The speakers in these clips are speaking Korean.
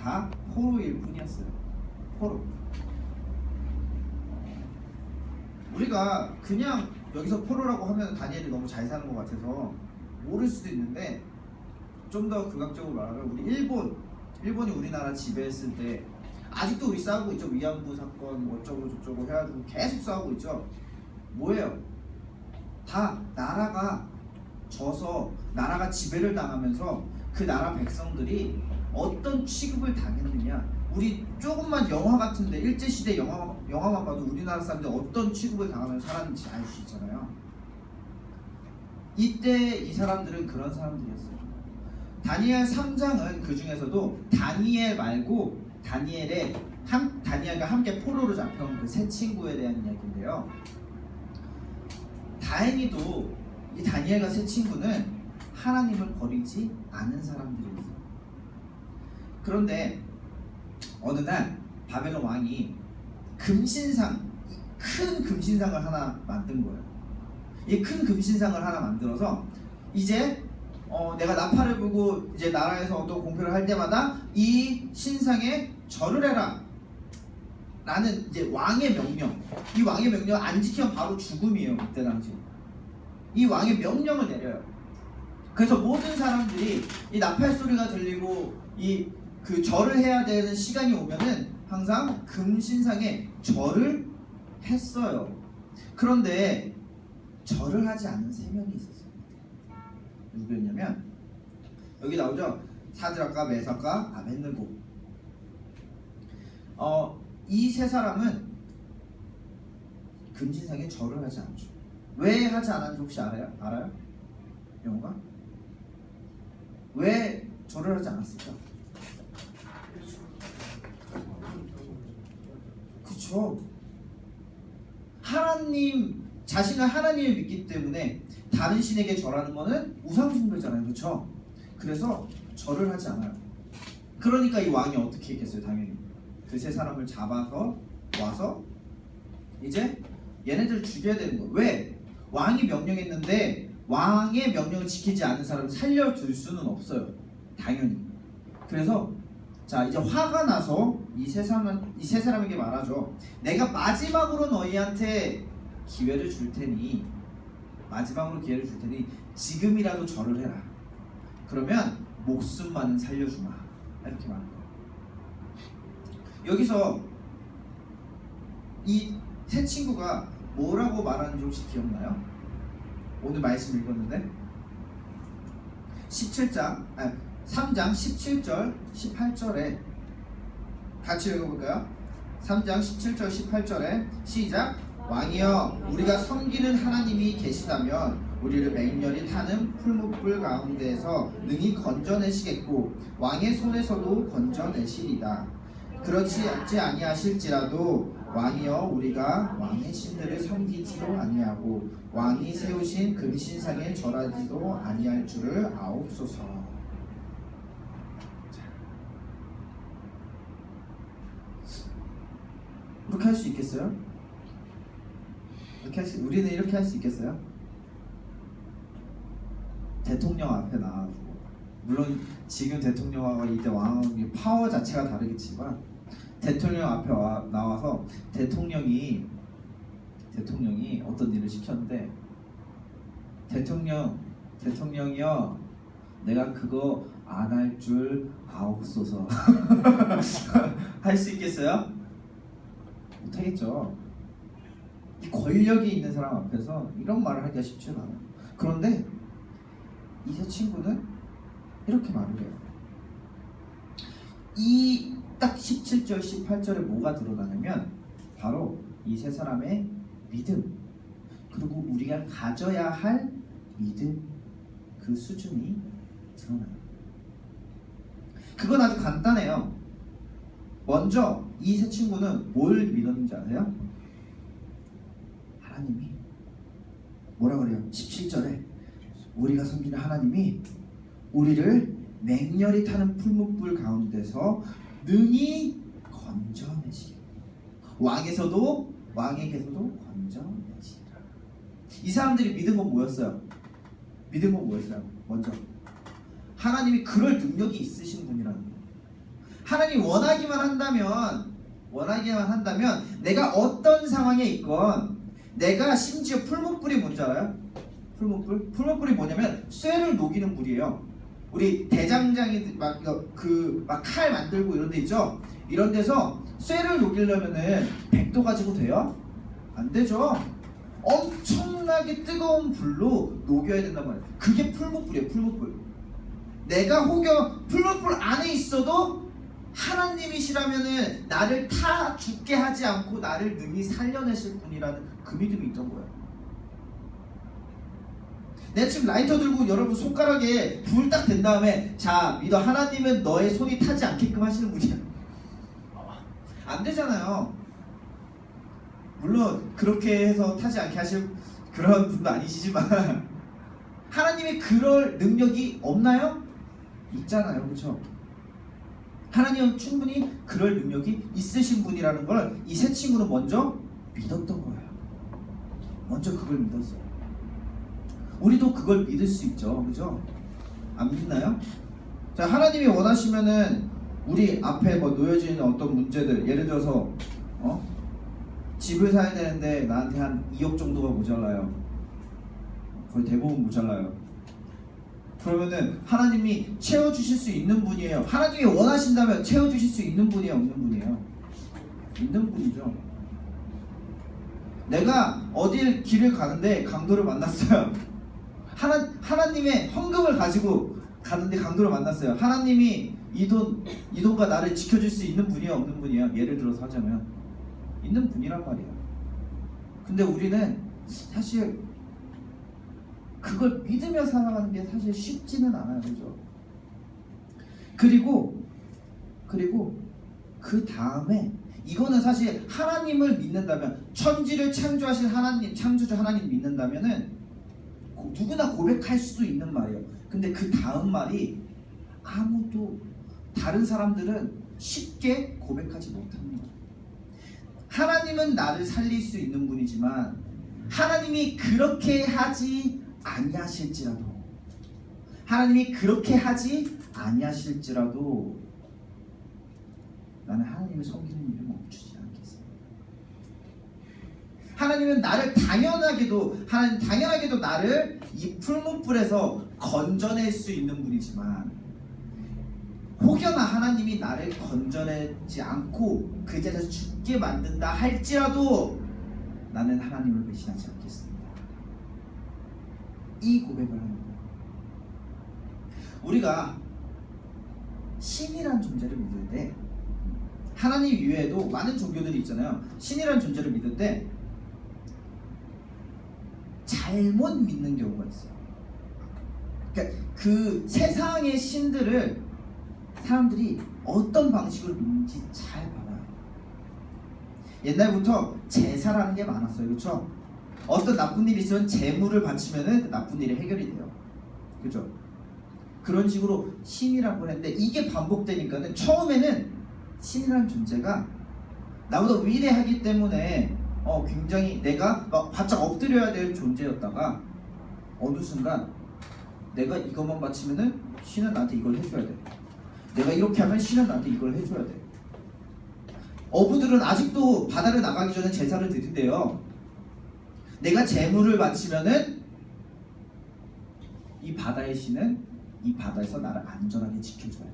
다 포로일 뿐이었어요. 포로. 우리가 그냥 여기서 포로라고 하면 다니엘이 너무 잘 사는 것 같아서 모를 수도 있는데, 좀 더 극악적으로 말하면 우리 일본이 우리나라 지배했을 때 아직도 우리 싸우고 있죠. 위안부 사건 뭐 어쩌고 저쩌고 해가지고 계속 싸우고 있죠. 뭐예요? 다 나라가 져서 나라가 지배를 당하면서 그 나라 백성들이 어떤 취급을 당했느냐, 우리 조금만 영화 같은데 일제시대 영화만 봐도 우리나라 사람들 어떤 취급을 당하면서 살았는지 알 수 있잖아요. 이때 이 사람들은 그런 사람들이었어요. 다니엘 3장은 그 중에서도 다니엘 말고 다니엘과 함께 포로로 잡혀온 그 세 친구에 대한 이야기인데요. 다행히도 이 다니엘과 세 친구는 하나님을 버리지 않은 사람들이었어요. 그런데 어느 날 바벨론 왕이 큰 금신상을 하나 만든 거예요. 이 큰 금신상을 하나 만들어서 이제 내가 나팔을 불고 이제 나라에서 어떤 공표를 할 때마다 이 신상에 절을 해라 라는 이제 왕의 명령, 이 왕의 명령 안 지키면 바로 죽음이에요. 그때 당시 이 왕의 명령을 내려요. 그래서 모든 사람들이 이 나팔 소리가 들리고 그 절을 해야 되는 시간이 오면은 항상 금신상에 절을 했어요. 그런데 절을 하지 않은 세 명이 있었어요. 누구였냐면 여기 나오죠. 사드락과 메삭과 아벳느고. 이 세 사람은 금신상에 절을 하지 않죠. 왜 하지 않았는지 혹시 알아요? 영호가? 왜 절을 하지 않았을까? 그쵸. 자신은 하나님을 믿기 때문에 다른 신에게 절하는 거는 우상숭배잖아요. 그렇죠? 그래서 절을 하지 않아요. 그러니까 이 왕이 어떻게 했겠어요? 당연히 그 세 사람을 잡아서 와서 이제 얘네들 죽여야 되는 거예요. 왜? 왕이 명령했는데 왕의 명령을 지키지 않은 사람을 살려둘 수는 없어요. 당연히. 그래서 자, 이제 화가 나서 이 세 사람에게 말하죠. 내가 마지막으로 너희한테 기회를 줄 테니 지금이라도 절을 해라. 그러면 목숨만은 살려주마. 이렇게 말합니다. 여기서 이 세 친구가 뭐라고 말하는지 혹시 기억나요? 오늘 말씀 읽었는데 3장 17절 18절에 같이 읽어볼까요? 3장 17절 18절에 시작. 왕이여, 우리가 섬기는 하나님이 계시다면 우리를 맹렬히 타는 풀무불 가운데에서 능히 건져내시겠고 왕의 손에서도 건져내시리다. 그렇지 아니하실지라도 왕이여, 우리가 왕의 신들을 섬기지도 아니하고 왕이 세우신 금신상에 절하지도 아니할 줄을 아옵소서. 이렇게 할 수 있겠어요? 우리는 이렇게 할 수 있겠어요? 대통령 앞에 나와가지고, 물론 지금 대통령하고 이때 왕의 파워 자체가 다르겠지만 대통령 앞에 나와서 대통령이 어떤 일을 시켰는데 대통령이요, 내가 그거 안 할 줄 아옵소서. 할 수 있겠어요? 못하겠죠. 이 권력이 있는 사람 앞에서 이런 말을 하기가 쉽지 않아요. 그런데 이 세 친구는 이렇게 말을 해요. 이 딱 17절 18절에 뭐가 드러나냐면 바로 이 세 사람의 믿음, 그리고 우리가 가져야 할 믿음, 그 수준이 드러나요. 그건 아주 간단해요. 먼저 이 세 친구는 뭘 믿었는지 아세요? 하나님이 뭐라 그래요? 17절에 우리가 섬기는 하나님이 우리를 맹렬히 타는 풀무불 가운데서 능히 건져내시겠다. 왕에게서도 건져내시리라. 이 사람들이 믿은 건 뭐였어요? 먼저 하나님이 그럴 능력이 있으신 분이라는 거예요. 하나님 원하기만 한다면 내가 어떤 상황에 있건, 내가 심지어 풀무불이 뭔지 알아요? 풀무불이 뭐냐면 쇠를 녹이는 불이에요. 우리 대장장이 막 칼 만들고 이런 데 있죠? 이런 데서 쇠를 녹이려면은 100도 가지고 돼요? 안 되죠. 엄청나게 뜨거운 불로 녹여야 된단 말이에요. 그게 풀무불이에요. 풀무불. 내가 혹여 풀무불 안에 있어도 하나님이시라면은 나를 타 죽게 하지 않고 나를 능히 살려내실 분이라는 그 믿음이 있던 거예요. 내가 지금 라이터 들고 여러분 손가락에 불 딱 댄 다음에, 자 믿어, 하나님은 너의 손이 타지 않게끔 하시는 분이야. 안 되잖아요. 물론 그렇게 해서 타지 않게 하실 그런 분도 아니시지만 하나님이 그럴 능력이 없나요? 있잖아요. 그렇죠? 하나님은 충분히 그럴 능력이 있으신 분이라는 걸 이 세 친구는 먼저 믿었던 거예요. 먼저 그걸 믿었어요. 우리도 그걸 믿을 수 있죠. 그죠? 안 믿나요? 자, 하나님이 원하시면은 우리 앞에 뭐 놓여져 있는 어떤 문제들, 예를 들어서 집을 사야 되는데 나한테 한 2억 정도가 모자라요. 거의 대부분 모자라요. 그러면은 하나님이 채워주실 수 있는 분이에요. 하나님이 원하신다면 채워주실 수 있는 분이에요, 없는 분이에요? 있는 분이죠. 내가 어딜 길을 가는데 강도를 만났어요. 하나님의 헌금을 가지고 가는데 강도를 만났어요. 하나님이 이 돈과 나를 지켜줄 수 있는 분이에요, 없는 분이에요? 예를 들어서 하자면 있는 분이란 말이에요. 근데 우리는 사실 그걸 믿으며 살아가는 게 사실 쉽지는 않아요. 그죠? 그리고 그 다음에 이거는 사실 하나님을 믿는다면, 천지를 창조하신 하나님, 창조주 하나님 믿는다면은 누구나 고백할 수도 있는 말이에요. 근데 그 다음 말이 아무도, 다른 사람들은 쉽게 고백하지 못합니다. 하나님은 나를 살릴 수 있는 분이지만 하나님이 그렇게 하지 아니하실지라도, 나는 하나님을 섬기는 일을 멈추지 않겠습니다. 하나님은 나를 당연하게도 나를 이 풀무불에서 건져낼 수 있는 분이지만, 혹여나 하나님이 나를 건져내지 않고 그 자리에서 죽게 만든다 할지라도 나는 하나님을 배신하지 않겠습니다. 이 고백을 하는 거예요. 우리가 신이란 존재를 믿을 때, 하나님 이외에도 많은 종교들이 있잖아요. 신이란 존재를 믿을 때 잘못 믿는 경우가 있어요. 그러니까 그 세상의 신들을 사람들이 어떤 방식으로 믿는지 잘 봐봐요. 옛날부터 제사라는 게 많았어요. 그렇죠? 어떤 나쁜 일이 있으면 제물을 바치면은 그 나쁜 일이 해결이 돼요. 그렇죠? 그런 식으로 신이라고 했는데, 이게 반복되니까는 처음에는 신이라는 존재가 나보다 위대하기 때문에 굉장히 내가 막 바짝 엎드려야 될 존재였다가 어느 순간 내가 이것만 바치면은 신은 나한테 이걸 해줘야 돼. 내가 이렇게 하면 신은 나한테 이걸 해줘야 돼. 어부들은 아직도 바다를 나가기 전에 제사를 드린대요. 내가 제물을 바치면은 이 바다의 신은 이 바다에서 나를 안전하게 지켜줘야 돼.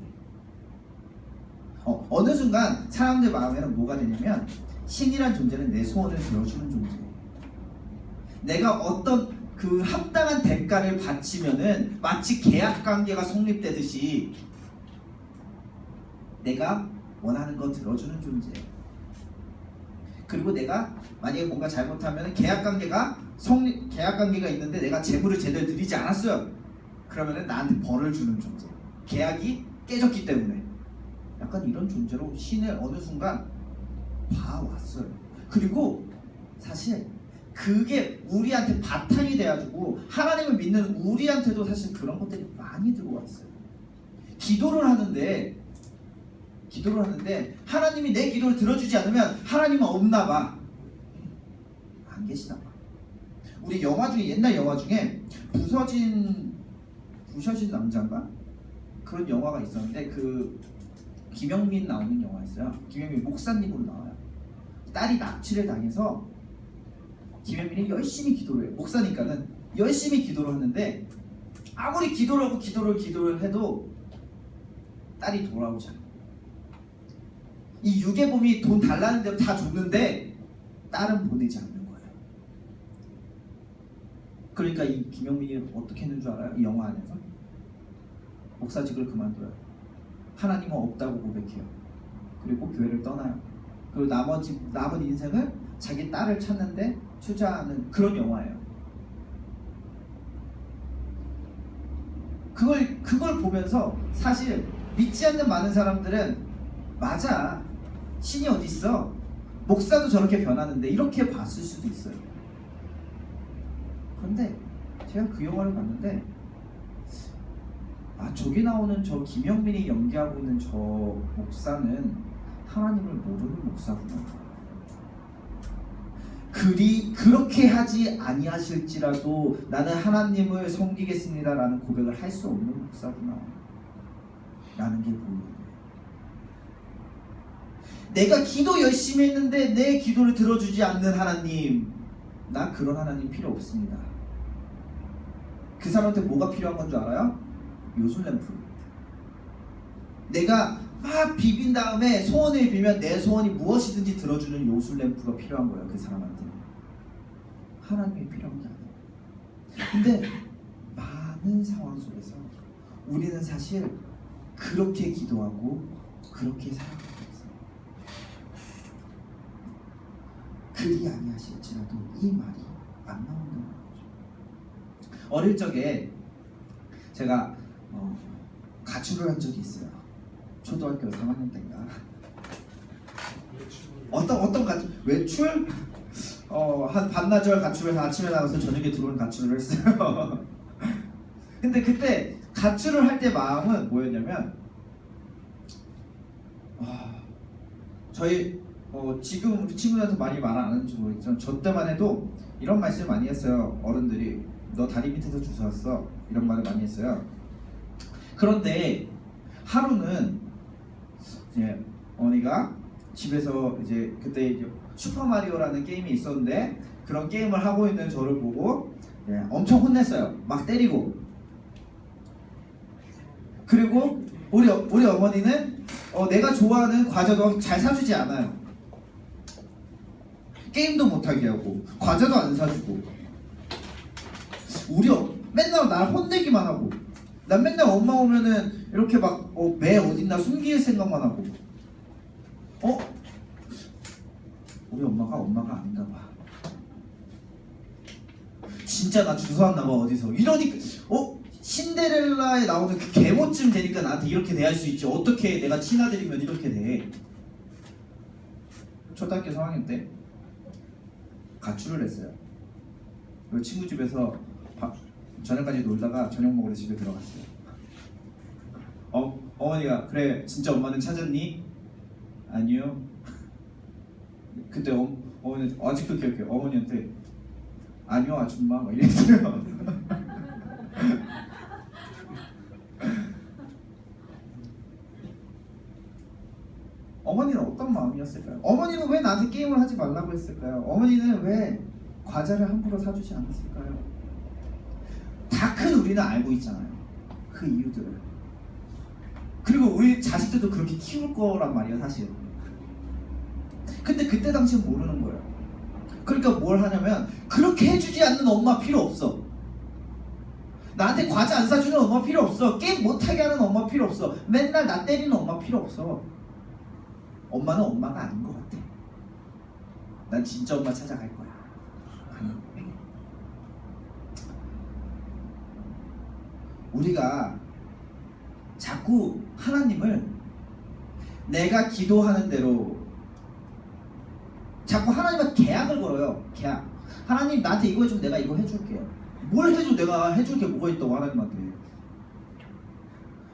어느 순간 사람들 마음에는 뭐가 되냐면, 신이란 존재는 내 소원을 들어주는 존재예요. 내가 어떤 그 합당한 대가를 바치면은 마치 계약 관계가 성립되듯이 내가 원하는 거 들어주는 존재예요. 그리고 내가 만약에 뭔가 잘못하면 계약 관계가 있는데 내가 재물을 제대로 드리지 않았어요. 그러면은 나한테 벌을 주는 존재. 계약이 깨졌기 때문에. 약간 이런 존재로 신을 어느 순간 봐왔어요. 그리고 사실 그게 우리한테 바탕이 돼가지고 하나님을 믿는 우리한테도 사실 그런 것들이 많이 들어왔어요. 기도를 하는데 하나님이 내 기도를 들어주지 않으면 하나님은 없나 봐. 안 계시나 봐. 우리 옛날 영화 중에 부서진 남자인가? 그런 영화가 있었는데, 그 김영민 나오는 영화 있어요. 김영민 목사님으로 나와요. 딸이 납치를 당해서 김영민이 열심히 기도를 해요. 목사니까는 열심히 기도를 하는데 아무리 기도를 하고 기도를 해도 딸이 돌아오지 않아요. 이 유괴범이 돈 달라는 대로 다 줬는데 딸은 보내지 않는 거예요. 그러니까 이 김영민이 어떻게 했는 줄 알아요? 이 영화 안에서 목사직을 그만둬요. 하나님은 없다고 고백해요. 그리고 교회를 떠나요. 그리고 남은 인생을 자기 딸을 찾는데 투자하는 그런 영화예요. 그걸 보면서 사실 믿지 않는 많은 사람들은 맞아, 신이 어디 있어? 목사도 저렇게 변하는데 이렇게 봤을 수도 있어요. 그런데 제가 그 영화를 봤는데 저기 나오는 저 김영민이 연기하고 있는 저 목사는 하나님을 모르는 목사구나. 그렇게 하지 아니하실지라도 나는 하나님을 섬기겠습니다라는 고백을 할 수 없는 목사구나 라는 게 보여요. 내가 기도 열심히 했는데 내 기도를 들어주지 않는 하나님, 나 그런 하나님 필요 없습니다. 그 사람한테 뭐가 필요한 건 줄 알아요? 요술램프. 내가 막 비빈 다음에 소원을 빌면 내 소원이 무엇이든지 들어주는 요술램프가 필요한 거예요. 그 사람한테 하나님이 필요한 게 아니에요. 근데 많은 상황 속에서 우리는 사실 그렇게 기도하고 그렇게 살아가고 있어요. 그리 아니하실지라도 이 말이 안 나온다는 거죠. 어릴 적에 제가 가출을 한 적이 있어요. 초등학교 3학년 때인가. 어떤 가출? 외출? 한 반나절 가출을 해서 아침에 나가서 저녁에 들어오는 가출을 했어요. 근데 그때 가출을 할 때 마음은 뭐였냐면 저희 지금 우리 친구들한테 많이 말 안 하는지 모르겠지만 저 때만 해도 이런 말씀 많이 했어요. 어른들이 너 다리 밑에서 주워왔어 이런 말을 많이 했어요. 그런데 하루는 이제 어머니가 집에서 이제 그때 이제 슈퍼마리오라는 게임이 있었는데 그런 게임을 하고 있는 저를 보고 엄청 혼냈어요. 막 때리고. 그리고 우리 어머니는 내가 좋아하는 과자도 잘 사주지 않아요. 게임도 못하게 하고 과자도 안 사주고 맨날 날 혼내기만 하고 난 맨날 엄마 오면은 이렇게 막 매 어딨나 숨길 생각만 하고 우리 엄마가 아닌가 봐. 진짜 나 주워왔나 봐 어디서. 이러니까 신데렐라에 나오는 그 계모쯤 되니까 나한테 이렇게 대할 수 있지. 어떻게 내가 친아들이면 이렇게 돼. 초등학교 3학년 때 가출을 했어요. 그리고 친구 집에서 저녁까지 놀다가 저녁 먹으러 집에 들어갔어요. 어머니가 그래 진짜 엄마는 찾았니? 아니요. 그때 어머니 아직도 기억해요. 어머니한테 아니요 아줌마 막 이랬어요. 어머니는 어떤 마음이었을까요? 어머니는 왜 나한테 게임을 하지 말라고 했을까요? 어머니는 왜 과자를 함부로 사주지 않았을까요? 다 큰 우리는 알고 있잖아요. 그 이유들을. 그리고 우리 자식들도 그렇게 키울 거란 말이에요 사실. 근데 그때 당시엔 모르는 거예요. 그러니까 뭘 하냐면 그렇게 해주지 않는 엄마 필요 없어. 나한테 과자 안 사주는 엄마 필요 없어. 게임 못하게 하는 엄마 필요 없어. 맨날 나 때리는 엄마 필요 없어. 엄마는 엄마가 아닌 것 같아. 난 진짜 엄마 찾아갈 거야. 우리가 자꾸 하나님을 내가 기도하는 대로 자꾸 하나님한테 계약을 걸어요. 계약. 하나님 나한테 이거 해주면 내가 이거 해줄게요. 뭘 해줘? 내가 해줄 게 뭐가 있다고 하나님한테.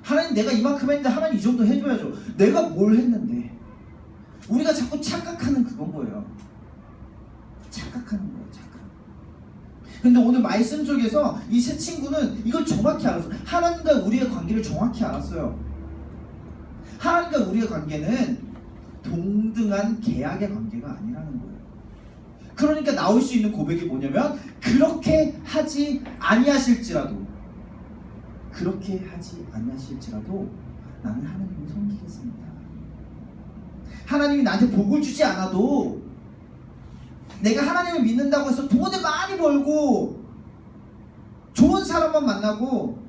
하나님 내가 이만큼 했는데 하나님 이 정도 해줘야죠. 내가 뭘 했는데. 우리가 자꾸 착각하는 그건 거예요. 착각하는 거예요. 착각. 근데 오늘 말씀 속에서 이 세 친구는 이걸 정확히 알았어요. 하나님과 우리의 관계를 정확히 알았어요. 하나님과 우리의 관계는 동등한 계약의 관계가 아니라는 거예요. 그러니까 나올 수 있는 고백이 뭐냐면 그렇게 하지 아니하실지라도 나는 하나님을 섬기겠습니다. 하나님이 나한테 복을 주지 않아도 내가 하나님을 믿는다고 해서 돈을 많이 벌고 좋은 사람만 만나고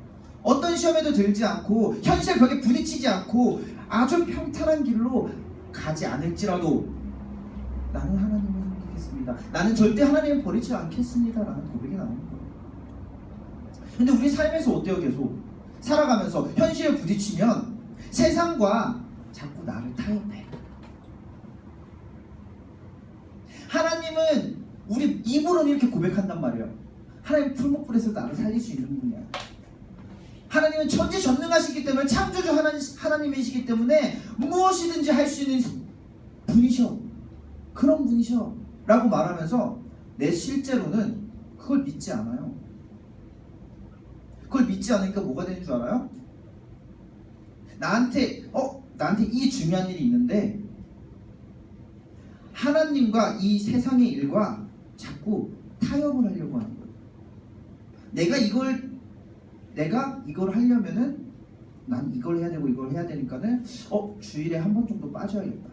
어떤 시험에도 들지 않고 현실 벽에 부딪히지 않고 아주 평탄한 길로 가지 않을지라도 나는 하나님을 섬기겠습니다. 나는 절대 하나님을 버리지 않겠습니다. 라는 고백이 나오는 거예요. 근데 우리 삶에서 어때요? 계속 살아가면서 현실에 부딪히면 세상과 자꾸 나를 타협해. 하나님은 우리 입으로는 이렇게 고백한단 말이에요. 하나님 풀목불에서 나를 살릴 수 있는 분이야. 하나님은 천지전능하시기 때문에 창조주 하나님이시기 때문에 무엇이든지 할 수 있는 분이셔. 그런 분이셔 라고 말하면서 내 실제로는 그걸 믿지 않아요. 그걸 믿지 않으니까 뭐가 되는 줄 알아요? 나한테 이 중요한 일이 있는데 하나님과 이 세상의 일과 자꾸 타협을 하려고 하는 거예요. 내가 이걸 하려면은 난 이걸 해야 되고 이걸 해야 되니까는 주일에 한 번 정도 빠져야겠다.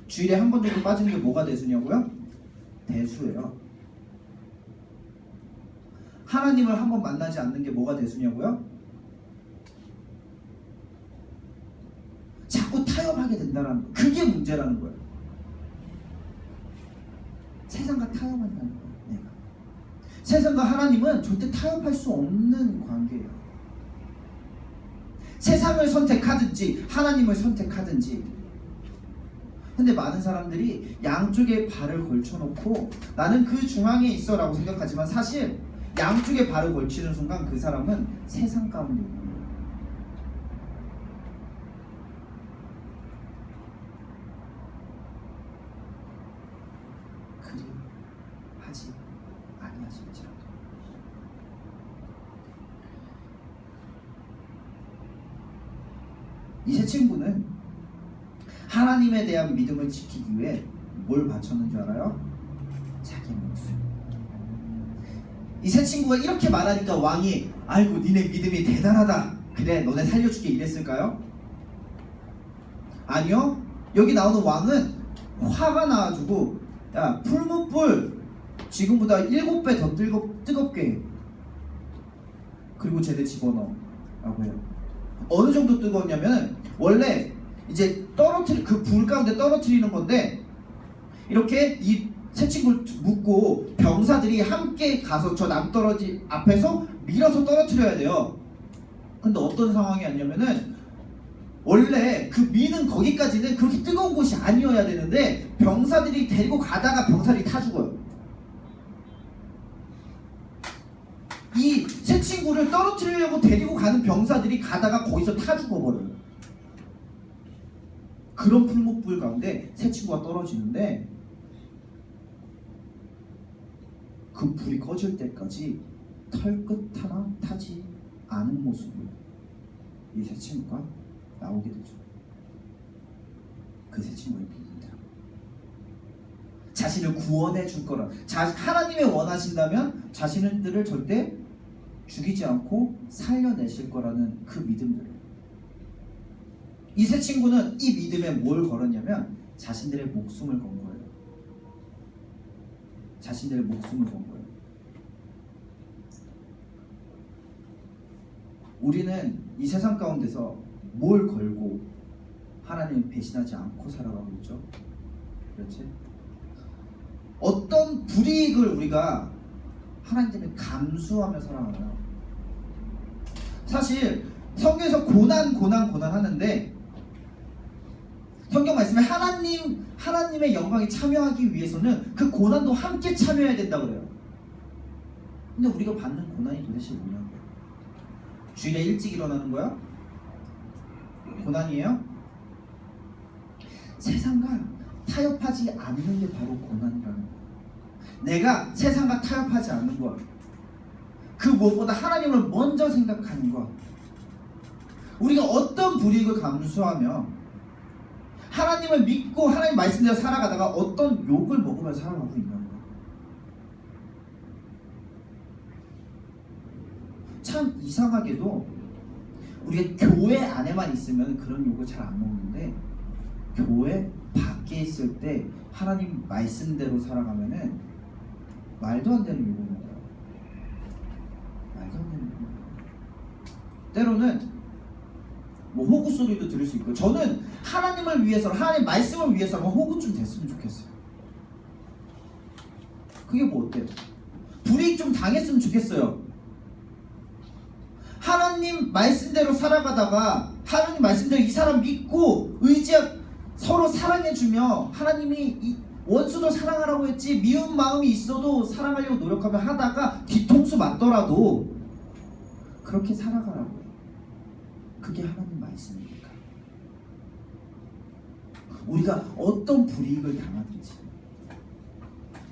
주일에 한 번 정도 빠지는 게 뭐가 대수냐고요? 대수예요. 하나님을 한 번 만나지 않는 게 뭐가 대수냐고요? 자꾸 타협하게 된다는 거. 그게 문제라는 거예요. 세상과 타협한다는 거예요. 내가. 세상과 하나님은 절대 타협할 수 없는 관계예요. 세상을 선택하든지 하나님을 선택하든지. 근데 많은 사람들이 양쪽에 발을 걸쳐놓고 나는 그 중앙에 있어 라고 생각하지만 사실 양쪽에 발을 걸치는 순간 그 사람은 세상 가운데 있는 거예요. 그리 하지 아니하실지라도. 이 세 친구는 하나님에 대한 믿음을 지키기 위해 뭘 바쳤는 줄 알아요? 자기 목숨. 이 세 친구가 이렇게 말하니까 왕이 아이고 니네 믿음이 대단하다. 그래 너네 살려줄게 이랬을까요? 아니요. 여기 나오는 왕은 화가 나가지고 야 풀무불 지금보다 7배 더 뜨겁게 해. 그리고 쟤네 집어넣어 라고 해요. 어느 정도 뜨거웠냐면 원래 이제 그 불 가운데 떨어뜨리는 건데 이렇게 이 세 친구를 묶고 병사들이 함께 가서 저 남떨어지 앞에서 밀어서 떨어뜨려야 돼요. 근데 어떤 상황이었냐면은 원래 그 미는 거기까지는 그렇게 뜨거운 곳이 아니어야 되는데 병사들이 데리고 가다가 병사들이 타 죽어요. 이 세 친구를 떨어뜨리려고 데리고 가는 병사들이 가다가 거기서 타 죽어버려요. 그런 풀목불 가운데 세 친구가 떨어지는데 그 불이 꺼질 때까지 털끝 하나 타지 않은 모습을 이 세 친구가 나오게 되죠. 그 세 친구의 믿음대로 자신을 구원해 줄 거라. 하나님이 원하신다면 자신들을 절대 죽이지 않고 살려내실 거라는 그 믿음대로. 이 세 친구는 이 믿음에 뭘 걸었냐면 자신들의 목숨을 건 거예요. 자신들의 목숨을 건 거예요. 우리는 이 세상 가운데서 뭘 걸고 하나님을 배신하지 않고 살아가고 있죠. 그렇지? 어떤 불이익을 우리가 하나님 때문에 감수하며 살아가나요? 사실 성경에서 고난 하는데 성경 말씀에 하나님의 영광에 참여하기 위해서는 그 고난도 함께 참여해야 된다고 그래요. 근데 우리가 받는 고난이 도대체 뭐냐고요? 주일에 일찍 일어나는 거야? 고난이에요? 세상과 타협하지 않는 게 바로 고난이라는 거예요. 내가 세상과 타협하지 않는 것, 그 무엇보다 하나님을 먼저 생각하는 것, 우리가 어떤 불이익을 감수하며 하나님을 믿고 하나님 말씀대로 살아가다가 어떤 욕을 먹으면서 살아가고 있냐는 거예요. 참 이상하게도 우리가 교회 안에만 있으면 그런 욕을 잘 안 먹는데 교회 밖에 있을 때 하나님 말씀대로 살아가면은 말도 안 되는 욕을 먹어요. 말도 안 되는 욕을 먹어요. 때로는 뭐 호구 소리도 들을 수 있고, 저는 하나님을 위해서, 하나님 말씀을 위해서 호구 좀 됐으면 좋겠어요. 그게 뭐 어때요? 불이익 좀 당했으면 좋겠어요. 하나님 말씀대로 살아가다가 하나님 말씀대로 이 사람 믿고 서로 사랑해주며, 하나님이 이 원수도 사랑하라고 했지 미운 마음이 있어도 사랑하려고 노력하며 하다가 뒤통수 맞더라도 그렇게 살아가라고. 그게 하나님 말씀입니까? 우리가 어떤 불이익을 당하든지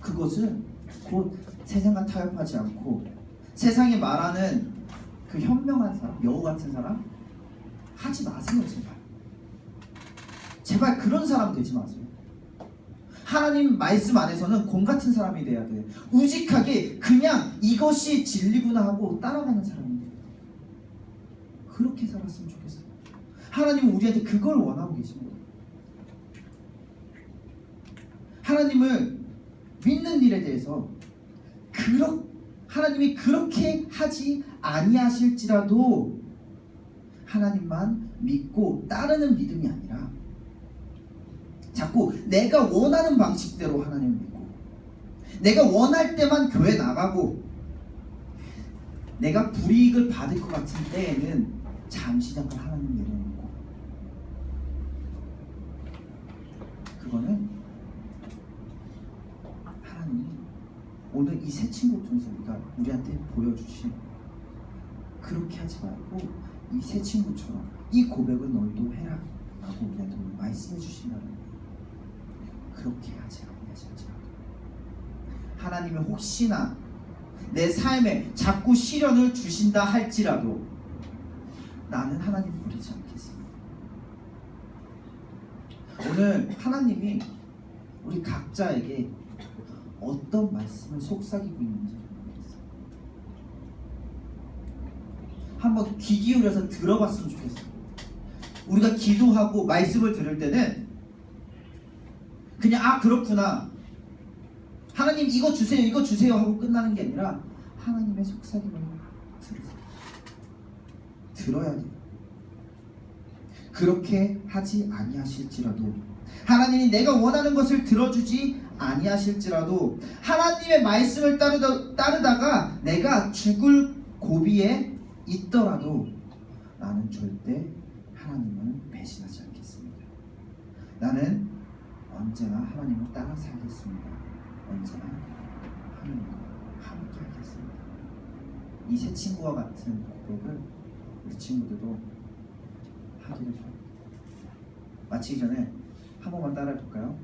그것은 곧 세상과 타협하지 않고 세상이 말하는 그 현명한 사람, 여우 같은 사람 하지 마세요. 제발 그런 사람 되지 마세요. 하나님 말씀 안에서는 곰 같은 사람이 돼야 돼. 우직하게 그냥 이것이 진리구나 하고 따라가는 사람이 돼. 그렇게 살았으면 좋겠어요. 하나님은 우리한테 그걸 원하고 계십니다. 하나님을 믿는 일에 대해서 하나님이 그렇게 하지 아니하실지라도 하나님만 믿고 따르는 믿음이 아니라 자꾸 내가 원하는 방식대로 하나님을 믿고 내가 원할 때만 교회 나가고 내가 불이익을 받을 것 같은 때에는 잠시 잠깐 하나님 내려놓고, 그거는 하나님이 오늘 이 새 친구 통해서 우리한테 보여주신, 그렇게 하지 말고 이 새 친구처럼 이 고백은 너희도 해라 라고 우리한테 오늘 말씀해 주신다는 거예요. 그렇게 하지 아니하실지라도 하나님이 혹시나 내 삶에 자꾸 시련을 주신다 할지라도 나는 하나님 버리지 않겠습니다. 오늘 하나님이 우리 각자에게 어떤 말씀을 속삭이고 있는지 모르겠어요. 한번 귀 기울여서 들어봤으면 좋겠어요. 우리가 기도하고 말씀을 들을 때는 그냥 그렇구나, 하나님 이거 주세요 하고 끝나는 게 아니라 하나님의 속삭임을 들으세요. 들어야 돼요. 그렇게 하지 아니하실지라도, 하나님이 내가 원하는 것을 들어주지 아니하실지라도, 하나님의 말씀을 따르다가 내가 죽을 고비에 있더라도 나는 절대 하나님을 배신하지 않겠습니다. 나는 언제나 하나님을 따라 살겠습니다. 언제나 하나님과 함께 하겠습니다. 이 새 친구와 같은 고백을 우리 친구들도 하기를 바랍니다. 마치기 전에 한 번만 따라해 볼까요?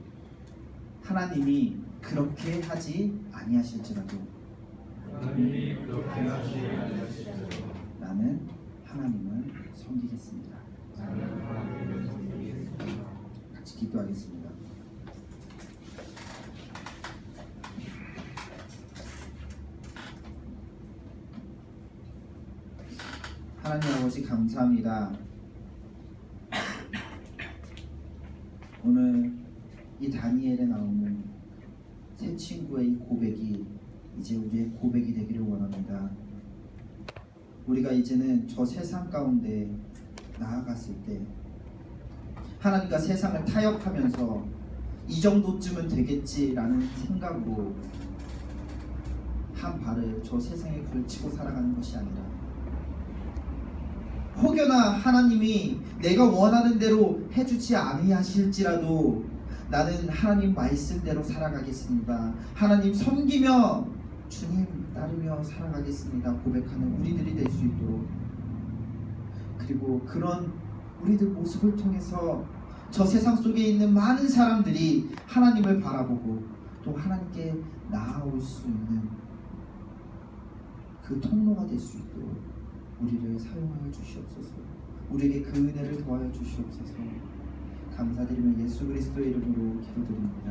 하나님이 그렇게 하지 아니하실지라도 나는 하나님을 섬기겠습니다. 같이 기도하겠습니다. 하나님 아버지 감사합니다. 오늘 이 다니엘에 나오는 새 친구의 이 고백이 이제 우리의 고백이 되기를 원합니다. 우리가 이제는 저 세상 가운데 나아갔을 때 하나님과 세상을 타협하면서 이 정도쯤은 되겠지라는 생각으로 한 발을 저 세상에 걸치고 살아가는 것이 아니라, 혹여나 하나님이 내가 원하는 대로 해주지 아니하실지라도 나는 하나님 말씀대로 살아가겠습니다. 하나님 섬기며 주님 따르며 살아가겠습니다. 고백하는 우리들이 될 수 있도록, 그리고 그런 우리들 모습을 통해서 저 세상 속에 있는 많은 사람들이 하나님을 바라보고 또 하나님께 나아올 수 있는 그 통로가 될 수 있도록 우리를 사용하여 주시옵소서. 우리에게 그 은혜를 더하여 주시옵소서. 감사드리며 예수 그리스도의 이름으로 기도드립니다.